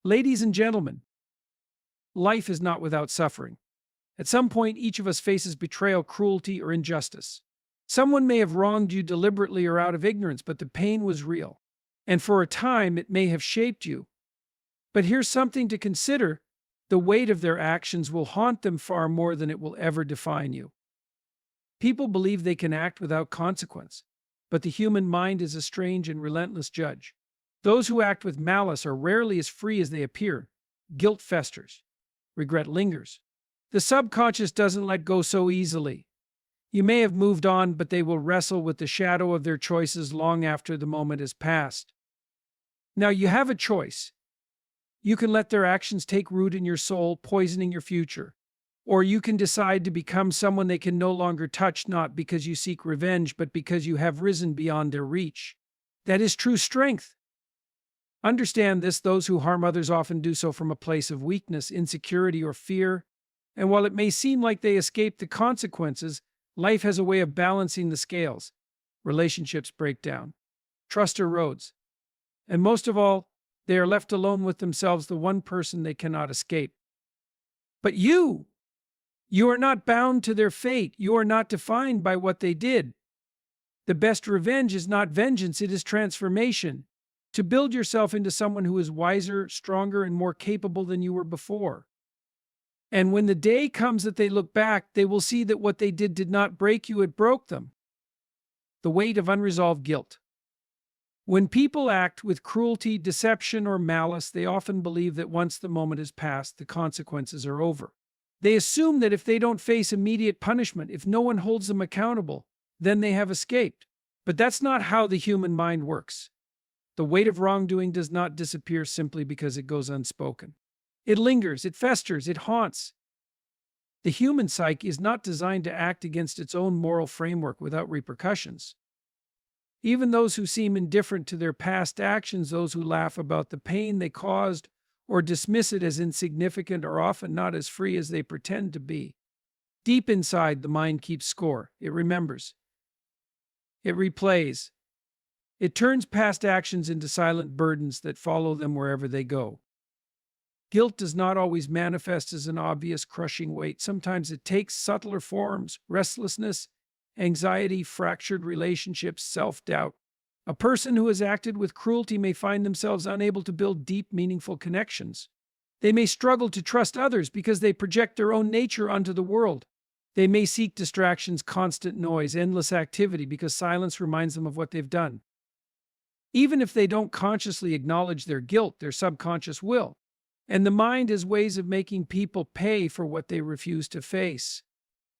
Ladies and gentlemen, life is not without suffering. At some point, each of us faces betrayal, cruelty, or injustice. Someone may have wronged you deliberately or out of ignorance, but the pain was real. And for a time, it may have shaped you. But here's something to consider: the weight of their actions will haunt them far more than it will ever define you. People believe they can act without consequence, but the human mind is a strange and relentless judge. Those who act with malice are rarely as free as they appear. Guilt festers. Regret lingers. The subconscious doesn't let go so easily. You may have moved on, but they will wrestle with the shadow of their choices long after the moment has passed. Now you have a choice. You can let their actions take root in your soul, poisoning your future. Or you can decide to become someone they can no longer touch, not because you seek revenge, but because you have risen beyond their reach. That is true strength. Understand this: those who harm others often do so from a place of weakness, insecurity, or fear. And while it may seem like they escape the consequences, life has a way of balancing the scales. Relationships break down. Trust erodes. And most of all, they are left alone with themselves, the one person they cannot escape. But you are not bound to their fate. You are not defined by what they did. The best revenge is not vengeance, it is transformation. To build yourself into someone who is wiser, stronger, and more capable than you were before. And when the day comes that they look back, they will see that what they did not break you, it broke them. The weight of unresolved guilt. When people act with cruelty, deception, or malice, they often believe that once the moment has passed, the consequences are over. They assume that if they don't face immediate punishment, if no one holds them accountable, then they have escaped. But that's not how the human mind works. The weight of wrongdoing does not disappear simply because it goes unspoken. It lingers, it festers, it haunts. The human psyche is not designed to act against its own moral framework without repercussions. Even those who seem indifferent to their past actions, those who laugh about the pain they caused or dismiss it as insignificant, are often not as free as they pretend to be. Deep inside, the mind keeps score. It remembers. It replays. It turns past actions into silent burdens that follow them wherever they go. Guilt does not always manifest as an obvious crushing weight. Sometimes it takes subtler forms: restlessness, anxiety, fractured relationships, self-doubt. A person who has acted with cruelty may find themselves unable to build deep, meaningful connections. They may struggle to trust others because they project their own nature onto the world. They may seek distractions, constant noise, endless activity, because silence reminds them of what they've done. Even if they don't consciously acknowledge their guilt, their subconscious will. And the mind has ways of making people pay for what they refuse to face.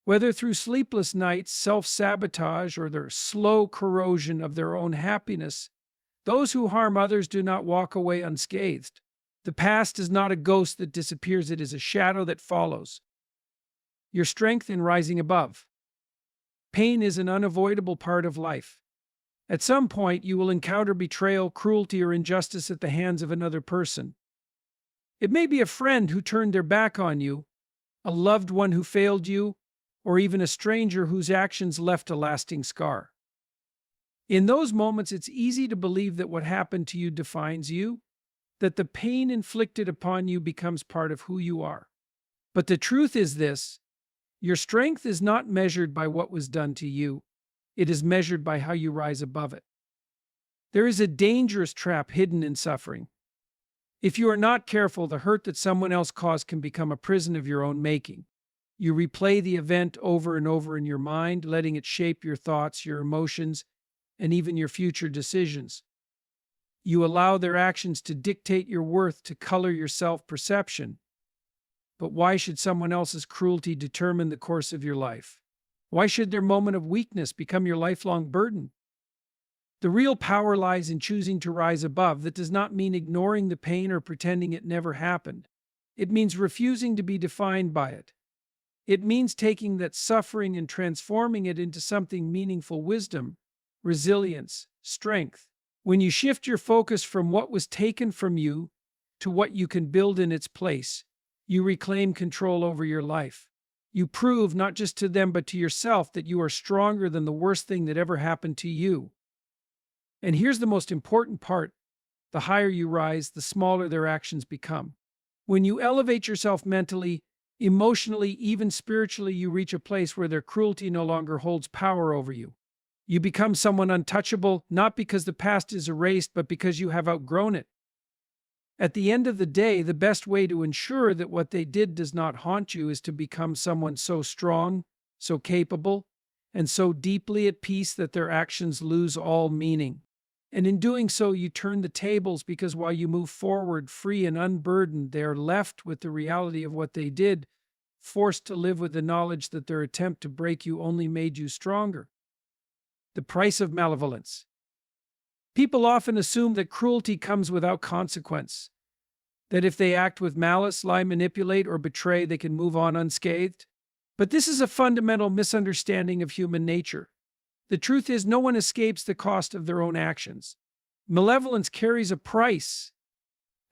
Whether through sleepless nights, self-sabotage, or the slow corrosion of their own happiness, those who harm others do not walk away unscathed. The past is not a ghost that disappears, it is a shadow that follows. Your strength in rising above. Pain is an unavoidable part of life. At some point, you will encounter betrayal, cruelty, or injustice at the hands of another person. It may be a friend who turned their back on you, a loved one who failed you, or even a stranger whose actions left a lasting scar. In those moments, it's easy to believe that what happened to you defines you, that the pain inflicted upon you becomes part of who you are. But the truth is this: your strength is not measured by what was done to you. It is measured by how you rise above it. There is a dangerous trap hidden in suffering. If you are not careful, the hurt that someone else caused can become a prison of your own making. You replay the event over and over in your mind, letting it shape your thoughts, your emotions, and even your future decisions. You allow their actions to dictate your worth, to color your self-perception. But why should someone else's cruelty determine the course of your life? Why should their moment of weakness become your lifelong burden? The real power lies in choosing to rise above. That does not mean ignoring the pain or pretending it never happened. It means refusing to be defined by it. It means taking that suffering and transforming it into something meaningful: wisdom, resilience, strength. When you shift your focus from what was taken from you to what you can build in its place, you reclaim control over your life. You prove, not just to them but to yourself, that you are stronger than the worst thing that ever happened to you. And here's the most important part: the higher you rise, the smaller their actions become. When you elevate yourself mentally, emotionally, even spiritually, you reach a place where their cruelty no longer holds power over you. You become someone untouchable, not because the past is erased, but because you have outgrown it. At the end of the day, the best way to ensure that what they did does not haunt you is to become someone so strong, so capable, and so deeply at peace that their actions lose all meaning. And in doing so, you turn the tables because while you move forward free and unburdened, they are left with the reality of what they did, forced to live with the knowledge that their attempt to break you only made you stronger. The price of malevolence. People often assume that cruelty comes without consequence, that if they act with malice, lie, manipulate, or betray, they can move on unscathed. But this is a fundamental misunderstanding of human nature. The truth is, no one escapes the cost of their own actions. Malevolence carries a price,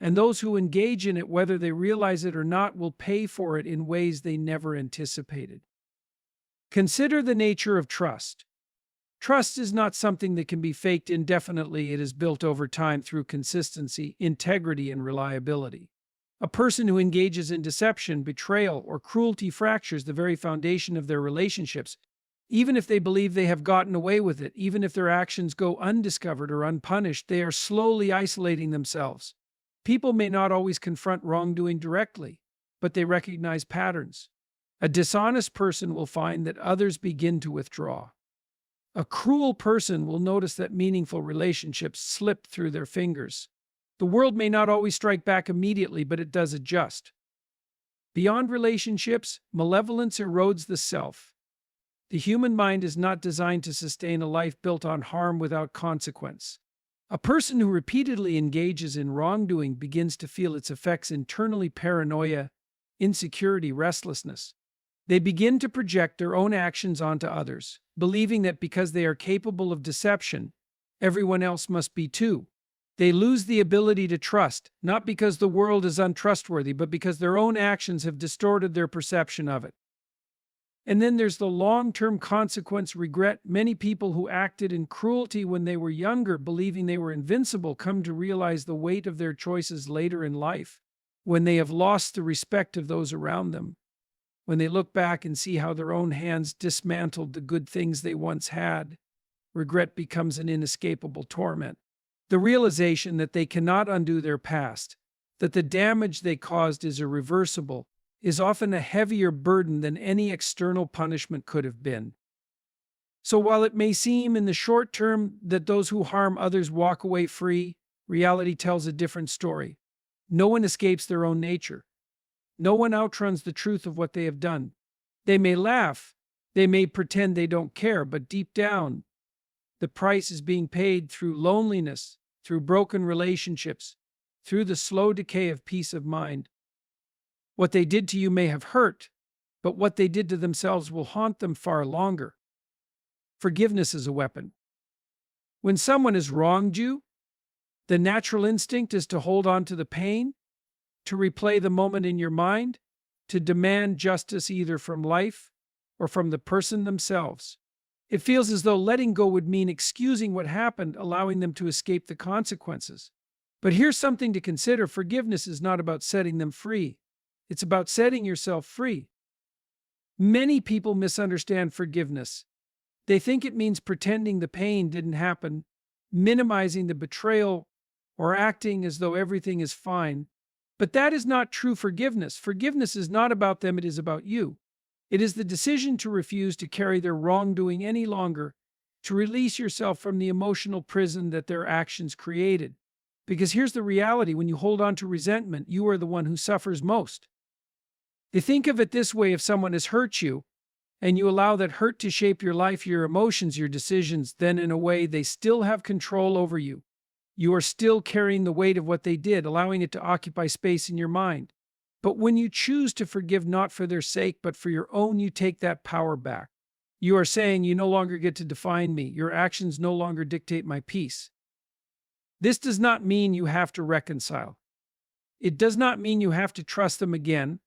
and those who engage in it, whether they realize it or not, will pay for it in ways they never anticipated. Consider the nature of trust. Trust is not something that can be faked indefinitely. It is built over time through consistency, integrity, and reliability. A person who engages in deception, betrayal, or cruelty fractures the very foundation of their relationships. Even if they believe they have gotten away with it, even if their actions go undiscovered or unpunished, they are slowly isolating themselves. People may not always confront wrongdoing directly, but they recognize patterns. A dishonest person will find that others begin to withdraw. A cruel person will notice that meaningful relationships slip through their fingers. The world may not always strike back immediately, but it does adjust. Beyond relationships, malevolence erodes the self. The human mind is not designed to sustain a life built on harm without consequence. A person who repeatedly engages in wrongdoing begins to feel its effects internally: paranoia, insecurity, restlessness. They begin to project their own actions onto others, believing that because they are capable of deception, everyone else must be too. They lose the ability to trust, not because the world is untrustworthy, but because their own actions have distorted their perception of it. And then there's the long-term consequence: regret. Many people who acted in cruelty when they were younger, believing they were invincible, come to realize the weight of their choices later in life, when they have lost the respect of those around them. When they look back and see how their own hands dismantled the good things they once had, regret becomes an inescapable torment. The realization that they cannot undo their past, that the damage they caused is irreversible, is often a heavier burden than any external punishment could have been. So while it may seem in the short term that those who harm others walk away free, reality tells a different story. No one escapes their own nature. No one outruns the truth of what they have done. They may laugh, they may pretend they don't care, but deep down, the price is being paid through loneliness, through broken relationships, through the slow decay of peace of mind. What they did to you may have hurt, but what they did to themselves will haunt them far longer. Forgiveness is a weapon. When someone has wronged you, the natural instinct is to hold on to the pain, to replay the moment in your mind, to demand justice either from life or from the person themselves. It feels as though letting go would mean excusing what happened, allowing them to escape the consequences. But here's something to consider: forgiveness is not about setting them free. It's about setting yourself free. Many people misunderstand forgiveness. They think it means pretending the pain didn't happen, minimizing the betrayal, or acting as though everything is fine. But that is not true forgiveness. Forgiveness is not about them, it is about you. It is the decision to refuse to carry their wrongdoing any longer, to release yourself from the emotional prison that their actions created. Because here's the reality: when you hold on to resentment, you are the one who suffers most. They think of it this way: if someone has hurt you, and you allow that hurt to shape your life, your emotions, your decisions, then in a way they still have control over you. You are still carrying the weight of what they did, allowing it to occupy space in your mind. But when you choose to forgive, not for their sake, but for your own, you take that power back. You are saying, you no longer get to define me. Your actions no longer dictate my peace. This does not mean you have to reconcile. It does not mean you have to trust them again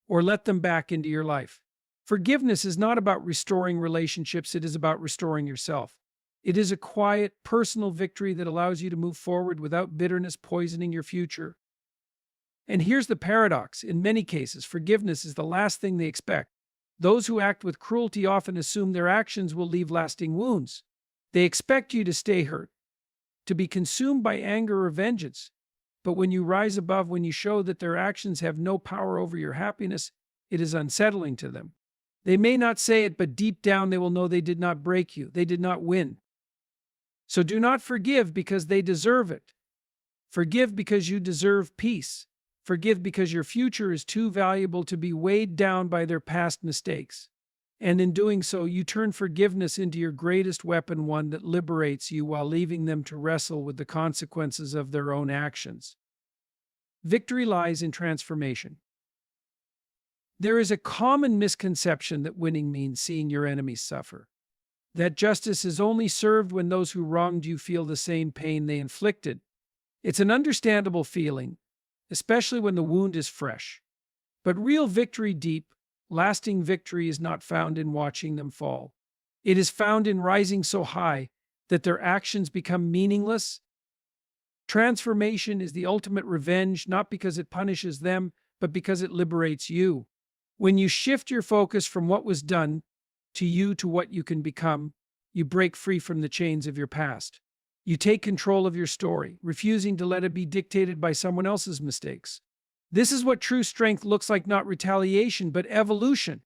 or let them back into your life. Forgiveness is not about restoring relationships, it is about restoring yourself. It is a quiet, personal victory that allows you to move forward without bitterness poisoning your future. And here's the paradox. In many cases, forgiveness is the last thing they expect. Those who act with cruelty often assume their actions will leave lasting wounds. They expect you to stay hurt, to be consumed by anger or vengeance. But when you rise above, when you show that their actions have no power over your happiness, it is unsettling to them. They may not say it, but deep down they will know they did not break you. They did not win. So do not forgive because they deserve it. Forgive because you deserve peace. Forgive because your future is too valuable to be weighed down by their past mistakes. And in doing so, you turn forgiveness into your greatest weapon, one that liberates you while leaving them to wrestle with the consequences of their own actions. Victory lies in transformation. There is a common misconception that winning means seeing your enemies suffer. That justice is only served when those who wronged you feel the same pain they inflicted. It's an understandable feeling, especially when the wound is fresh. But real victory, deep, lasting victory, is not found in watching them fall. It is found in rising so high that their actions become meaningless. Transformation is the ultimate revenge, not because it punishes them, but because it liberates you. When you shift your focus from what was done to you to what you can become, you break free from the chains of your past. You take control of your story, refusing to let it be dictated by someone else's mistakes. This is what true strength looks like, not retaliation, but evolution.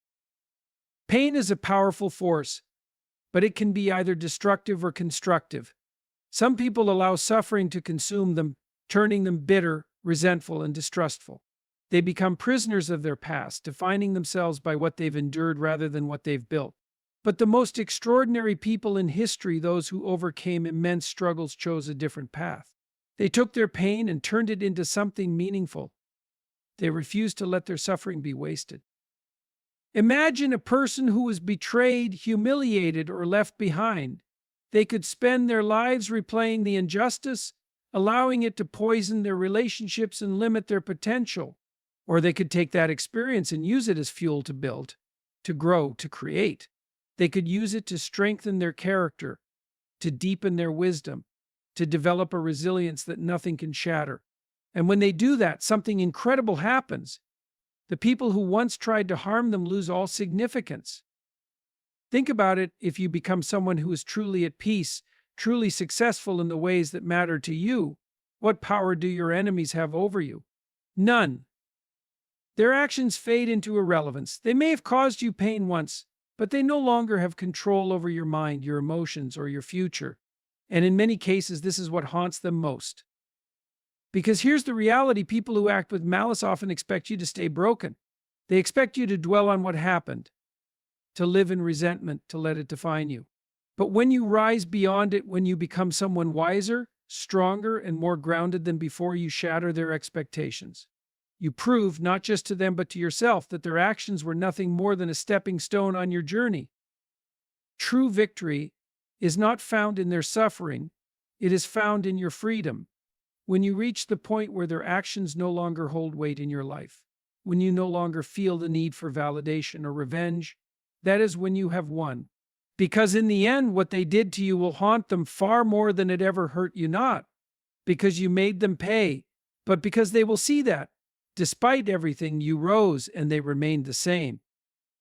Pain is a powerful force, but it can be either destructive or constructive. Some people allow suffering to consume them, turning them bitter, resentful, and distrustful. They become prisoners of their past, defining themselves by what they've endured rather than what they've built. But the most extraordinary people in history, those who overcame immense struggles, chose a different path. They took their pain and turned it into something meaningful. They refused to let their suffering be wasted. Imagine a person who was betrayed, humiliated, or left behind. They could spend their lives replaying the injustice, allowing it to poison their relationships and limit their potential. Or they could take that experience and use it as fuel to build, to grow, to create. They could use it to strengthen their character, to deepen their wisdom, to develop a resilience that nothing can shatter. And when they do that, something incredible happens. The people who once tried to harm them lose all significance. Think about it. If you become someone who is truly at peace, truly successful in the ways that matter to you, what power do your enemies have over you? None. Their actions fade into irrelevance. They may have caused you pain once, but they no longer have control over your mind, your emotions, or your future. And in many cases, this is what haunts them most. Because here's the reality: people who act with malice often expect you to stay broken. They expect you to dwell on what happened, to live in resentment, to let it define you. But when you rise beyond it, when you become someone wiser, stronger, and more grounded than before, you shatter their expectations. You prove, not just to them but to yourself, that their actions were nothing more than a stepping stone on your journey. True victory is not found in their suffering, it is found in your freedom. When you reach the point where their actions no longer hold weight in your life, when you no longer feel the need for validation or revenge, that is when you have won. Because in the end, what they did to you will haunt them far more than it ever hurt you, not because you made them pay, but because they will see that, despite everything, you rose and they remained the same.